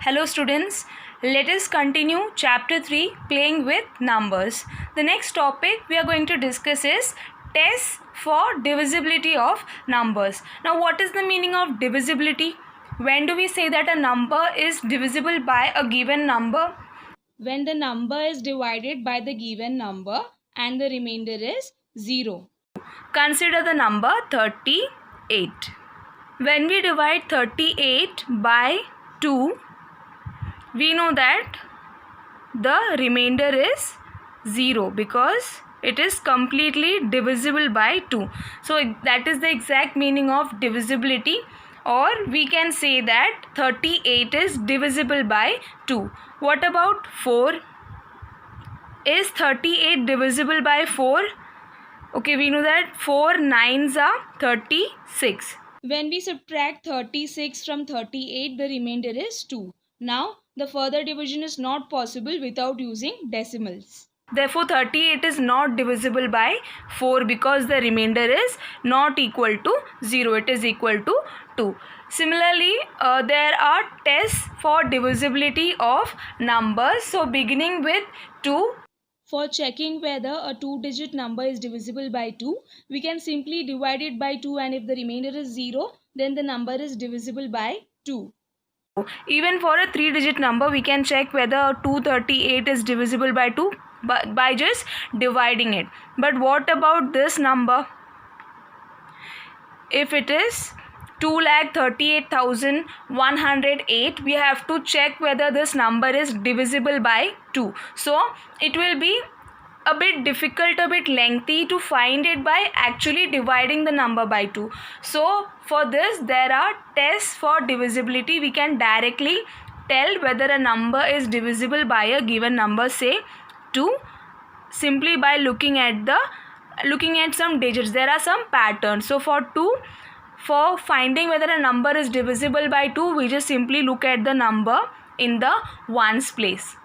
Hello students, let us continue chapter 3 playing with numbers. The next topic we are going to discuss is tests for divisibility of numbers. Now what is the meaning of divisibility? When do we say that a number is divisible by a given number? When the number is divided by the given number and the remainder is 0. Consider the number 38. When we divide 38 by 2, we know that the remainder is 0 because it is completely divisible by 2. So that is the exact meaning of divisibility, or we can say that 38 is divisible by 2. What about 4? Is 38 divisible by 4? Okay, we know that 4 9s are 36. When we subtract 36 from 38, the remainder is 2. Now, the further division is not possible without using decimals. Therefore, 38 is not divisible by 4 because the remainder is not equal to 0. It is equal to 2. Similarly, there are tests for divisibility of numbers. So, beginning with 2. For checking whether a 2-digit number is divisible by 2, we can simply divide it by 2, and if the remainder is 0, then the number is divisible by 2. Even for a 3-digit number, we can check whether 238 is divisible by 2 by just dividing it. But what about this number? If it is 2,38,108, we have to check whether this number is divisible by 2. So it will be a bit difficult, a bit lengthy to find it by actually dividing the number by 2. So for this, there are tests for divisibility. We can directly tell whether a number is divisible by a given number, say 2, simply by looking at some digits. There are some patterns. So for 2, for finding whether a number is divisible by 2, we just simply look at the number in the ones place.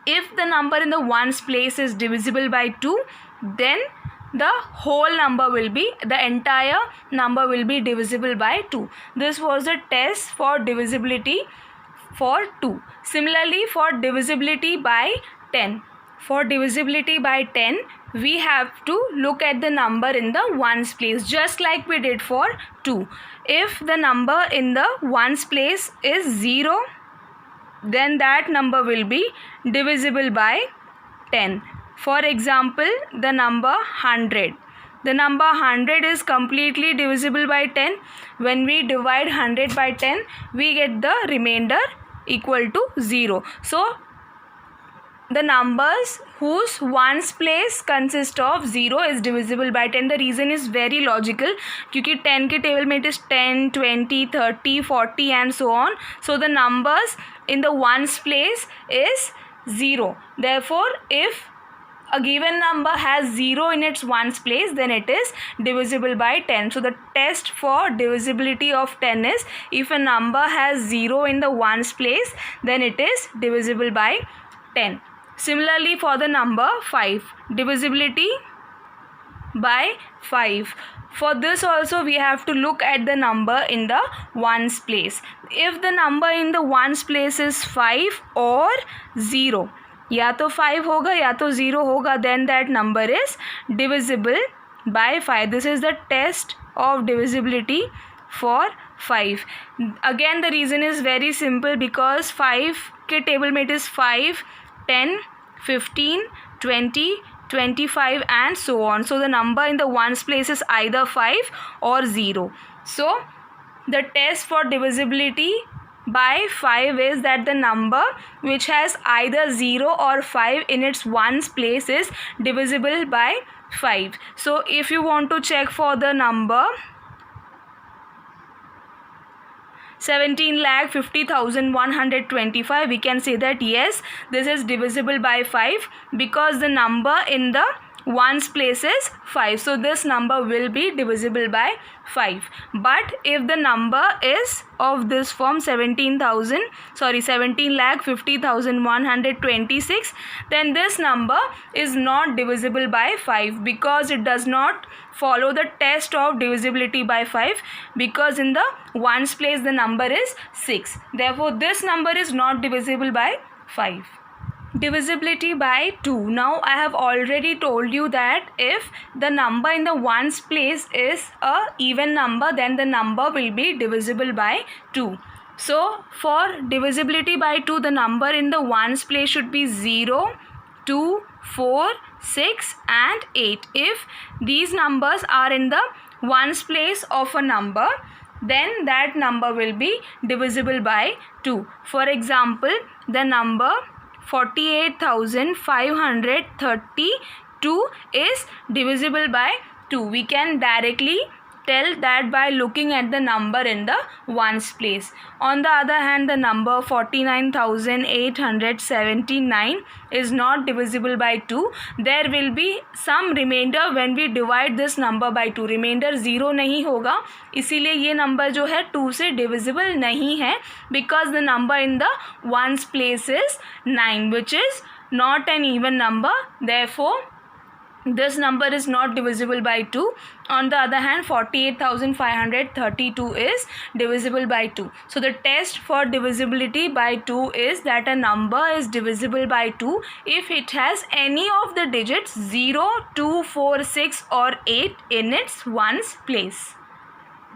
If the number in the ones place is divisible by 2, then the entire number will be divisible by 2. This was a test for divisibility for 2. Similarly, for divisibility by 10. For divisibility by 10, we have to look at the number in the ones place, just like we did for 2. If the number in the ones place is 0, then that number will be divisible by 10. For example, the number 100. The number 100 is completely divisible by 10. When we divide 100 by 10, we get the remainder equal to 0. So the numbers whose ones place consist of 0 is divisible by 10. The reason is very logical, क्योंकि 10 के table में it is 10, 20, 30, 40 and so on. So the numbers in the ones place is 0. Therefore, if a given number has 0 in its ones place, then it is divisible by 10. So the test for divisibility of 10 is, if a number has 0 in the ones place, then it is divisible by 10. Similarly, for the number 5, divisibility by 5. For this also, we have to look at the number in the ones place. If the number in the ones place is 5 or 0, या तो 5 होगा या तो 0 होगा, then that number is divisible by 5. This is the test of divisibility for 5. Again, the reason is very simple, because 5 के table में it is 5, 10, 15, 20, 25 and so on. So the number in the ones place is either 5 or 0. So the test for divisibility by 5 is that the number which has either 0 or 5 in its ones place is divisible by 5. So if you want to check for the number 17,50,125, we can say that yes, this is divisible by 5 because the number in the ones place is 5. So this number will be divisible by 5. But if the number is of this form 17,50,126, then this number is not divisible by 5 because it does not follow the test of divisibility by 5, because in the ones place the number is 6. Therefore this number is not divisible by 5. Divisibility by 2. Now I have already told you that if the number in the ones place is a even number, then the number will be divisible by 2. So for divisibility by 2, the number in the ones place should be 0, 2, 4, 6 and 8. If these numbers are in the ones place of a number, then that number will be divisible by 2. For example, the number 48,532 is divisible by 2. We can directly tell that by looking at the number in the ones place. On the other hand, the number 49,879 is not divisible by 2. There will be some remainder when we divide this number by 2. Remainder 0 नहीं होगा, इसीलिए ये number जो है 2 से divisible नहीं है, because the number in the ones place is 9, which is not an even number. Therefore this number is not divisible by 2. On the other hand, 48,532 is divisible by 2. So the test for divisibility by 2 is that a number is divisible by 2 if it has any of the digits 0, 2, 4, 6 or 8 in its ones place.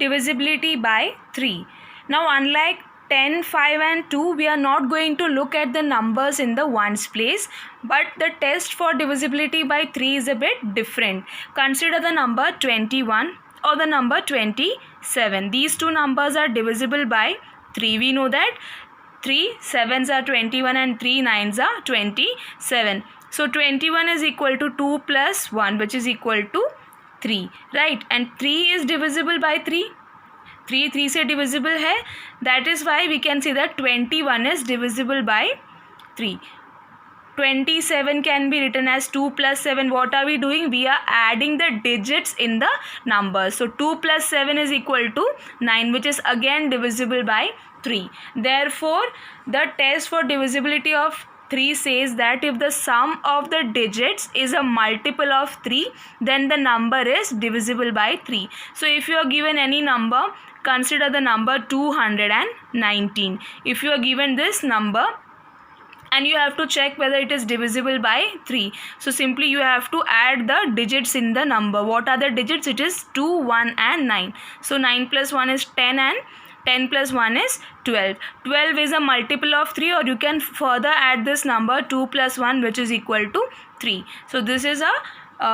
Divisibility by 3. Now unlike 10, 5 and 2, we are not going to look at the numbers in the ones place, but the test for divisibility by 3 is a bit different. Consider the number 21 or the number 27. These two numbers are divisible by 3. We know that 3 7s are 21 and 3 9s are 27. So 21 is equal to 2 plus 1, which is equal to 3, right? And 3 is divisible by 3. 3 से divisible है, that is why we can say that 21 is divisible by 3. 27 can be written as 2 plus 7. What are we doing? We are adding the digits in the numbers. So 2 plus 7 is equal to 9, which is again divisible by 3. Therefore, the test for divisibility of 3 says that if the sum of the digits is a multiple of 3, then the number is divisible by 3. So if you are given any number, consider the number 219. If you are given this number and you have to check whether it is divisible by 3, so simply you have to add the digits in the number. What are the digits? It is 2, 1 and 9. So 9 plus 1 is 10 and 10 plus 1 is 12. 12 is a multiple of 3, or you can further add this number 2 plus 1, which is equal to 3. So this is a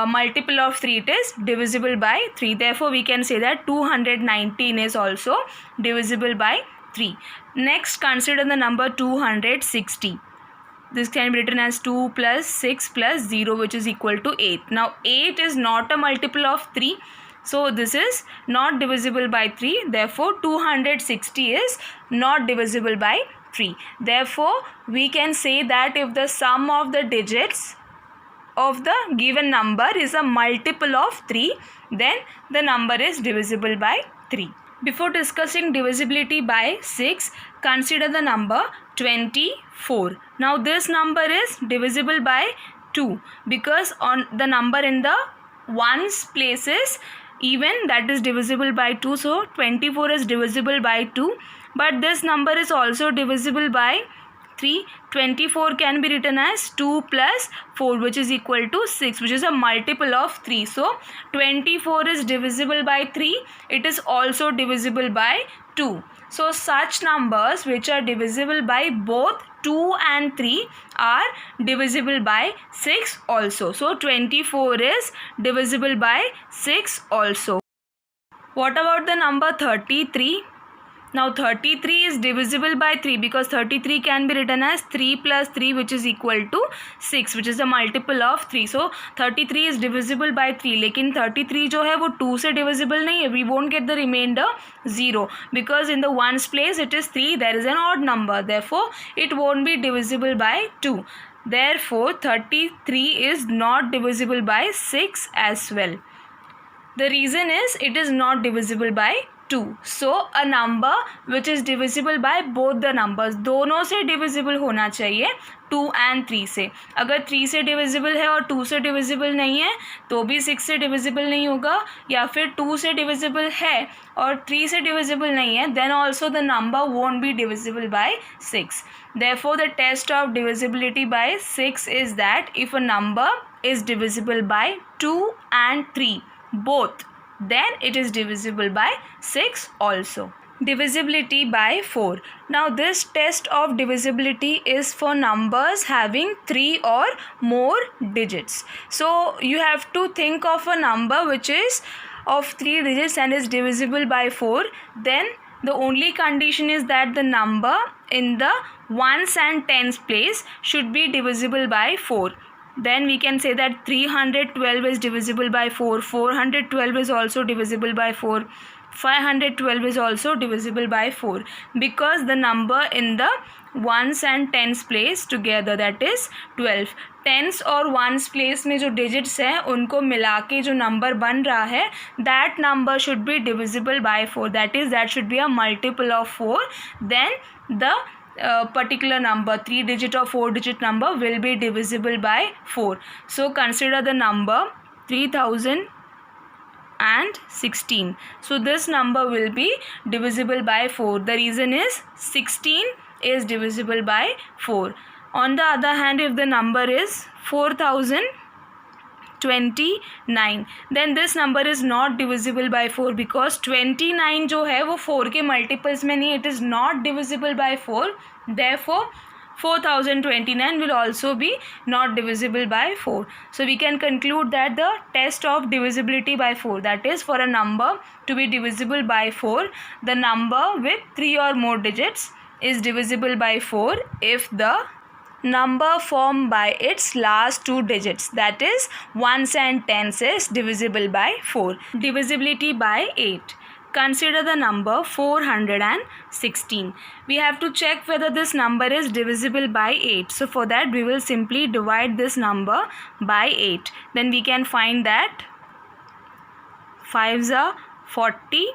multiple of 3. It is divisible by 3. Therefore we can say that 219 is also divisible by 3. Next, consider the number 260. This can be written as 2 plus 6 plus 0, which is equal to 8. Now 8 is not a multiple of 3. So this is not divisible by 3. Therefore 260 is not divisible by 3. Therefore we can say that if the sum of the digits of the given number is a multiple of 3, then the number is divisible by 3. Before discussing divisibility by 6, consider the number 24. Now this number is divisible by 2 because on the number in the ones place is even, that is divisible by 2. So 24 is divisible by 2, but this number is also divisible by 3. 24 can be written as 2 plus 4, which is equal to 6, which is a multiple of 3. So 24 is divisible by 3. It is also divisible by 2. So such numbers which are divisible by both 2 and 3 are divisible by 6 also. So 24 is divisible by 6 also. What about the number 33? Now 33 is divisible by 3 because 33 can be written as 3 plus 3, which is equal to 6, which is a multiple of 3. So 33 is divisible by 3. लेकिन 33 जो है वो 2 से divisible नहीं है. We won't get the remainder 0 because in the ones place it is 3. There is an odd number. Therefore it won't be divisible by 2. Therefore, 33 is not divisible by 6 as well. The reason is it is not divisible by 2. So a number which is divisible by both the numbers, दोनों से divisible होना चाहिए 2 and 3 से. अगर 3 से divisible है और 2 से divisible नहीं है तो भी 6 से divisible नहीं होगा, या फिर 2 से divisible है और 3 से divisible नहीं है, then also the number won't be divisible by 6. Therefore, the test of divisibility by 6 is that if a number is divisible by 2 and 3 both, then it is divisible by 6 also. Divisibility by 4. Now this test of divisibility is for numbers having 3 or more digits. So you have to think of a number which is of 3 digits and is divisible by 4. Then the only condition is that the number in the ones and tens place should be divisible by 4. Then we can say that 312 is divisible by 4, 412 is also divisible by 4, 512 is also divisible by 4, because the number in the ones and tens place together, that is 12. Tense और ones place में जो digits हैं उनको मिला के जो number बन रहा है, that number should be divisible by 4, that is that should be a multiple of 4. Then the particular number, 3 digit or 4 digit number, will be divisible by 4. So consider the number 3016. So this number will be divisible by 4. The reason is 16 is divisible by 4. On the other hand, if the number is 4029, then this number is not divisible by 4, because 29 जो है वो 4 के multiples में नहीं, it is not divisible by 4. Therefore 4029 will also be not divisible by 4. So we can conclude that the test of divisibility by 4, that is for a number to be divisible by 4, the number with 3 or more digits is divisible by 4 if the number formed by its last 2 digits, that is ones and tens, is divisible by 4. Divisibility by 8. Consider the number 416. We have to check whether this number is divisible by 8. So for that we will simply divide this number by 8. Then we can find that 5s are 40,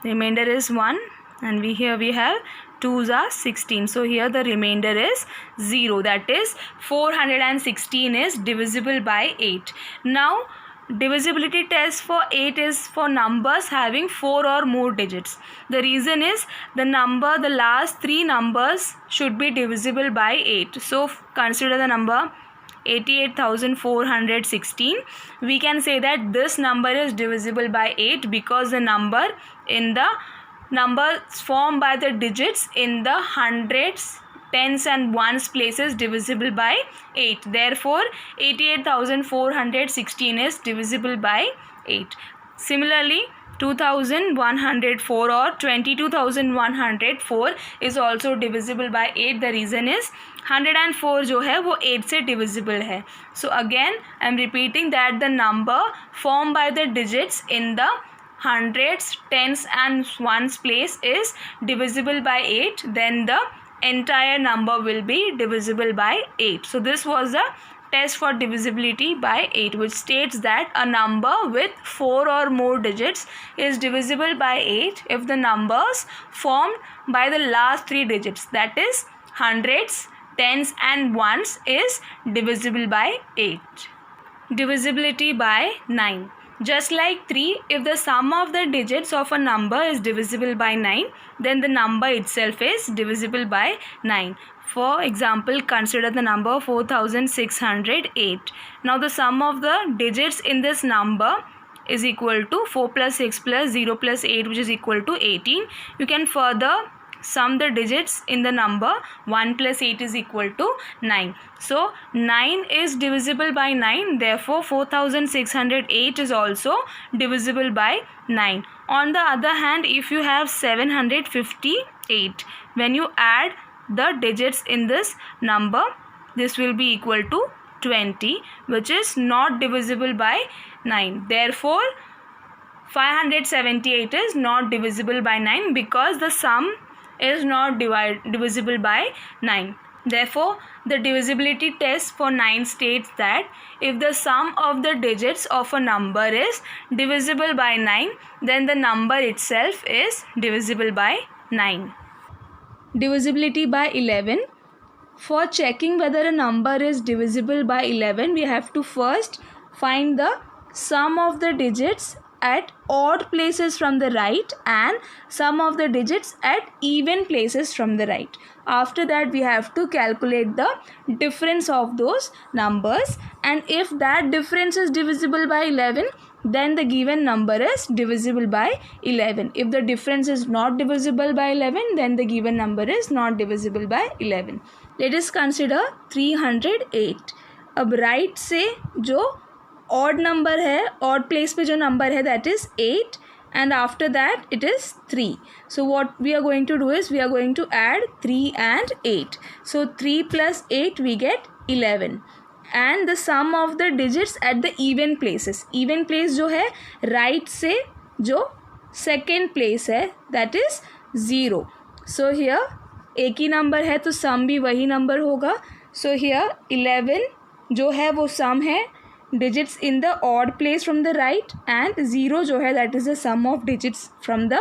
remainder is 1, and here we have 2s are 16. So here the remainder is 0. That is 416 is divisible by 8. Now divisibility test for 8 is for numbers having 4 or more digits. The reason is the last 3 numbers should be divisible by 8. So consider the number 88,416. We can say that this number is divisible by 8 because the number formed by the digits in the hundreds, tens and ones places divisible by 8. Therefore 88,416 is divisible by 8. Similarly 2104 or 22,104 is also divisible by 8. The reason is 104 जो है वो 8 से divisible है. So again I am repeating that the number formed by the digits in the hundreds, tens and ones place is divisible by 8, then the entire number will be divisible by 8. So this was the test for divisibility by 8, which states that a number with 4 or more digits is divisible by 8 if the numbers formed by the last 3 digits, that is hundreds, tens and ones, is divisible by 8. Divisibility by 9. Just like 3, if the sum of the digits of a number is divisible by 9, then the number itself is divisible by 9. For example, consider the number 4608. Now the sum of the digits in this number is equal to 4 plus 6 plus 0 plus 8, which is equal to 18. You can further sum the digits in the number 1 plus 8 is equal to 9. So 9 is divisible by 9. Therefore 4608 is also divisible by 9. On the other hand, if you have 758, when you add the digits in this number, this will be equal to 20, which is not divisible by 9. Therefore 578 is not divisible by 9 because the sum is not divisible by 9. Therefore, the divisibility test for 9 states that if the sum of the digits of a number is divisible by 9, then the number itself is divisible by 9. Divisibility by 11. For checking whether a number is divisible by 11, we have to first find the sum of the digits at odd places from the right and sum of the digits at even places from the right. After that, we have to calculate the difference of those numbers, and if that difference is divisible by 11, then the given number is divisible by 11. If the difference is not divisible by 11, then the given number is not divisible by 11. Let us consider 308. अब right से जो odd number है, odd place पे जो number है, that is 8, and after that it is 3. So what we are going to do is we are going to add 3 and 8. So 3 plus 8 we get 11. And the sum of the digits at the even places. Even place जो है right से जो second place है, that is 0. So here एक ही number है तो सम भी वही नंबर होगा. सो हियर 11 जो है वो सम है digits in the odd place from the right, and 0 जो है that is the sum of digits from the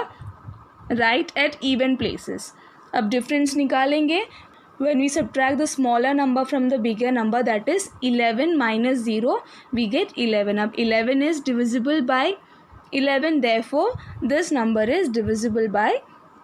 right at even places. अब डिफरेंस निकालेंगे. When we subtract the smaller number from the bigger number, that is 11 minus 0, we get 11. अब 11 is divisible by 11, therefore this number is divisible by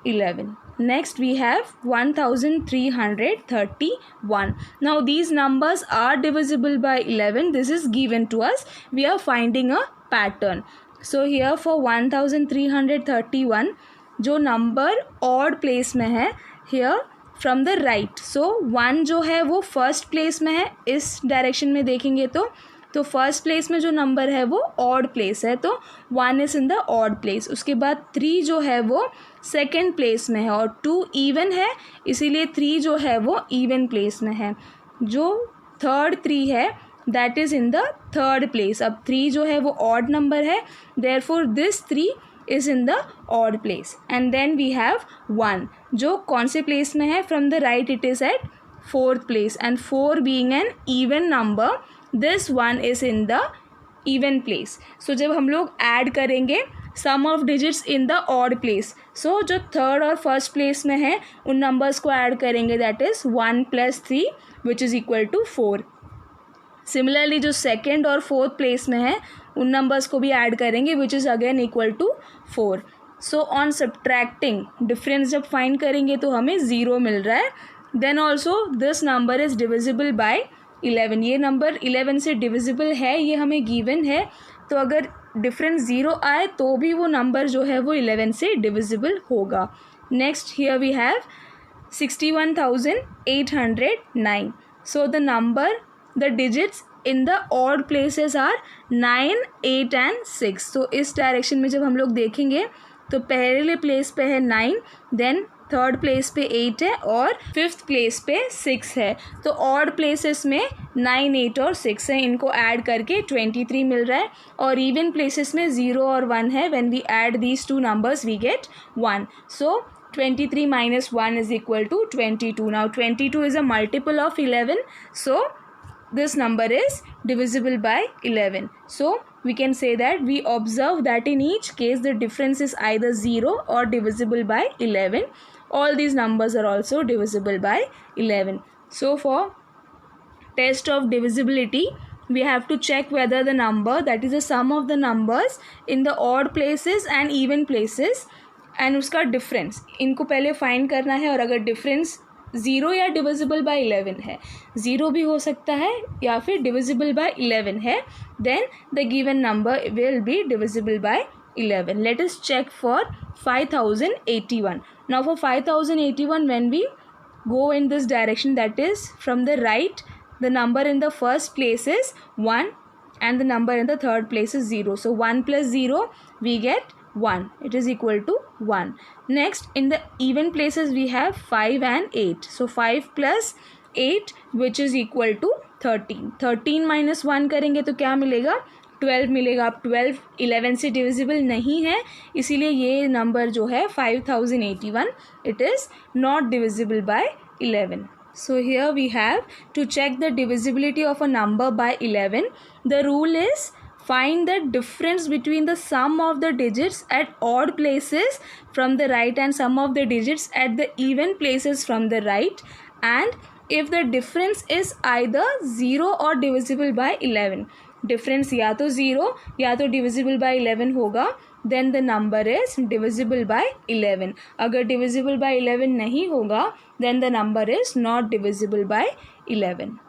11. Next we have 1331. Now these numbers are divisible by 11. This is given to us. We are finding a pattern. So here for 1331 जो number odd place में है, here from the right. So 1 जो है वो first place में है. इस direction में देखेंगे तो फर्स्ट प्लेस में जो नंबर है वो ऑड प्लेस है, तो 1 is in the odd place. उसके बाद 3 जो है वो सेकेंड प्लेस में है और 2 इवन है, इसीलिए 3 जो है वो इवन प्लेस में है. जो थर्ड 3 है that is in the third place. अब 3 जो है वो ऑड नंबर है, therefore this 3 is in the odd place. And then we have 1 जो कौन से प्लेस में है, from the right it is at fourth place, and 4 being an even number, this 1 is in the even place. So जब हम लोग add करेंगे sum of digits in the odd place, सो जो थर्ड और फर्स्ट प्लेस में है उन numbers को ऐड करेंगे, that is 1 + 3 which is equal to 4. Similarly जो सेकेंड और फोर्थ प्लेस में है उन नंबर्स को भी ऐड करेंगे which is again equal to 4. So on subtracting difference जब फाइंड करेंगे तो हमें 0 मिल रहा है. Then also this number is divisible by 11. ये नंबर 11 से डिविजिबल है, ये हमें गिवन है. तो अगर डिफरेंस 0 आए तो भी वो नंबर जो है वो 11 से डिविजिबल होगा. Next here we have 61,809. So the number, the digits in the odd places are 9, 8 and 6. तो इस डायरेक्शन में जब हम लोग देखेंगे तो पहले प्लेस पे है 9, देन थर्ड प्लेस पे 8 है और फिफ्थ प्लेस पे 6 है. तो ऑड प्लेसेस में 9, 8 और 6 है, इनको ऐड करके 23 मिल रहा है. और इवन प्लेसेस में 0 और 1 है. When we add these two numbers we get 1. So 23 minus 1 is equal to 22. Now 22 is a multiple of 11. So this number is divisible by 11. So we can say that we observe that in each case the difference is either 0 or divisible by 11. All these numbers are also divisible by 11. So for test of divisibility, we have to check whether the number, that is the sum of the numbers in the odd places and even places, and उसका difference, इनको पहले find करना है. और अगर difference 0 या divisible by 11 है, 0 भी हो सकता है या फिर डिविजिबल बाय 11 है, then the given number will be divisible by 11. Let us check for 5081. Now for 5081, when we go in this direction, that is from the right, the number in the first place is 1 and the number in the third place is 0. So 1 plus 0 we get 1. It is equal to 1. Next, in the even places we have 5 and 8. So 5 plus 8 which is equal to 13. 13 minus 1 करेंगे तो क्या मिलेगा? 12 मिलेगा. अब 12 11 से divisible नहीं है, इसीलिए ये नंबर जो है 5081, it is not divisible by 11. So here we have to check the divisibility of a number by 11. The rule is find the difference between the sum of the digits at odd places from the right and sum of the digits at the even places from the right, and if the difference is either 0 or divisible by 11. Difference या तो 0 या तो divisible by 11 होगा, then the number is divisible by 11. अगर divisible by 11 नहीं होगा, then the number is not divisible by 11.